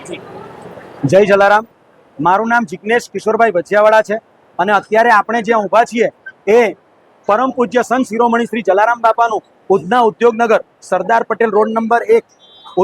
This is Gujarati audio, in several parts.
બાપાથી। જય જલારામ। મારું નામ જિગ્નેશ કિશોરભાઈ ભજીયાવાળા છે અને અત્યારે આપણે જ્યાં ઊભા છીએ એ પરમ પૂજ્ય સંત શિરોમણી શ્રી જલારામ બાપાનું Udhna Udyognagar Sardar Patel road number 1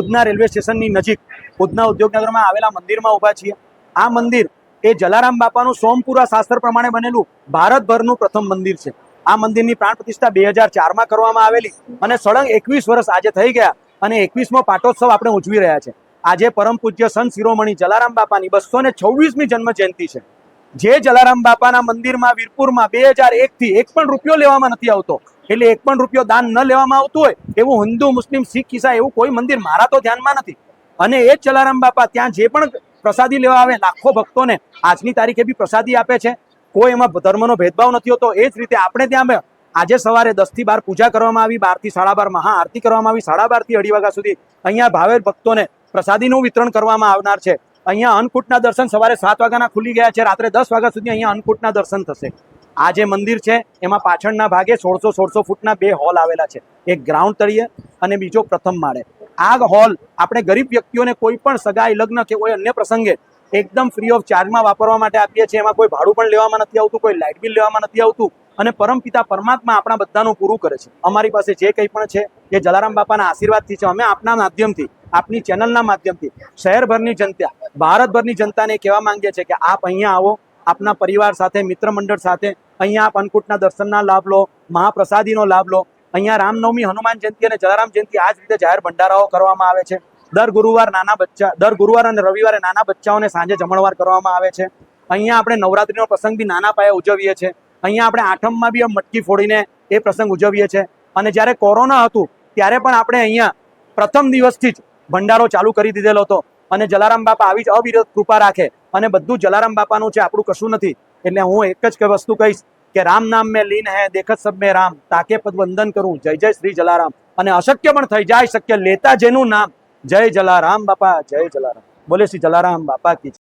Udhna railway સ્ટેશનની નજીક ઉધના ઉદ્યોગનગરમાં આવેલા મંદિરમાં ઊભા છીએ। આ મંદિર એ જલારામ બાપાનું સોમપુરા શાસ્ત્ર પ્રમાણે બનેલું ભારતભરનું પ્રથમ મંદિર છે। આ મંદિરની પ્રાણ પ્રતિષ્ઠા 2004માં કરવામાં આવેલી અને સળંગ 21 વર્ષ આજે થઈ ગયા અને 21મો પાટોત્સવ આપણે ઉજવી રહ્યા છે। આજે પરમ પૂજ્ય સંત શિરોમણી જલારામ બાપાની 226મી જન્મ જયંતિ છે। જે જલારામ બાપાના મંદિરમાં વીરપુરમાં 2001થી એક પણ રૂપિયો લેવામાં નથી આવતો, એટલે એક પણ રૂપિયો દાન ન લેવામાં આવતું હોય એવું હિન્દુ મુસ્લિમ શીખ ઈસાઈ એવું કોઈ મંદિર મારા તો ધ્યાનમાં નથી। અને એ જ જલારામ બાપા ત્યાં જે પણ પ્રસાદી લેવા આવે લાખો ભક્તોને આજની તારીખે બી પ્રસાદી આપે છે। કોઈ એમાં ધર્મનો ભેદભાવ નથી હોતો। એ જ રીતે આપણે ત્યાં આજે સવારે 10 થી 12 પૂજા કરવામાં આવી, 12 થી 12:30 મહાઆરતી કરવામાં આવી, 12:30 થી 2:30 વાગ્યા સુધી અહીંયા ભાવે ભક્તોને પ્રસાદીનું વિતરણ કરવામાં આવનાર છે। અહીંયા અન્નકૂટના દર્શન સવારે 7 વાગ્યાના ખુલી ગયા છે, રાત્રે 10 વાગ્યા સુધી અહીંયા અન્નકૂટના દર્શન થશે। આ જે મંદિર છે એમાં પાછળના ભાગે 1600 ફૂટના 2 હોલ આવેલા છે, એક ગ્રાઉન્ડ તળિયે અને બીજો પ્રથમ માળે। આ હોલ આપણે ગરીબ વ્યક્તિઓને કોઈ પણ સગાઈ લગ્ન કે કોઈ અન્ય પ્રસંગે એકદમ ફ્રી ઓફ ચાર્જમાં વાપરવા માટે આપીએ છીએ। એમાં કોઈ ભાડું પણ લેવામાં નથી આવતું, કોઈ લાઇટ બિલ લેવામાં નથી આવતું અને પરમપિતા પરમાત્મા આપણા બધાનું પૂરું કરે છે। અમારી પાસે જે કંઈ પણ છે એ જલારામ બાપાના આશીર્વાદથી છે। અમે આપના માધ્યમથી, આપની ચેનલના માધ્યમથી શહેરભરની જનતા, ભારતભરની જનતાને કહેવા માંગીએ છીએ કે આપ અહીંયા આવો, આપના પરિવાર સાથે, મિત્ર મંડળ સાથે અહીંયા આપ અન્નકૂટના દર્શનના લાભ લો, મહાપ્રસાદીનો લાભ લો। અહીંયા રામનવમી, હનુમાન જયંતિ અને જલારામ જયંતિ આ જ રીતે જાહેર ભંડારાઓ કરવામાં આવે છે। દર ગુરુવાર અને રવિવારે નાના બચ્ચાઓને સાંજે જમણવાર કરવામાં આવે છે। અહીંયા આપણે નવરાત્રીનો પ્રસંગ બી નાના પાયે ઉજવીએ છીએ। અહીંયા આપણે આઠમમાં બી મટકી ફોડીને એ પ્રસંગ ઉજવીએ છીએ। અને જ્યારે કોરોના હતું ત્યારે પણ આપણે અહીંયા પ્રથમ દિવસથી જ ભંડારો ચાલુ કરી દીધેલો હતો અને જલારામ બાપા આવી જ અવિરત કૃપા રાખે અને બધું જલારામ બાપાનું છે, આપણું કશું નથી। એટલે હું એક જ વસ્તુ કહીશ કે રામ નામ મેં લીન હૈ, દેખત સબ મેં રામ, તાકે પદ વંદન કરું, જય જય શ્રી જલારામ। અને અશક્ય પણ થઈ જાય શક્ય, લેતા જેનું નામ, જય જલારામ બાપા, જય જલારામ। બોલે શ્રી જલારામ બાપા કી।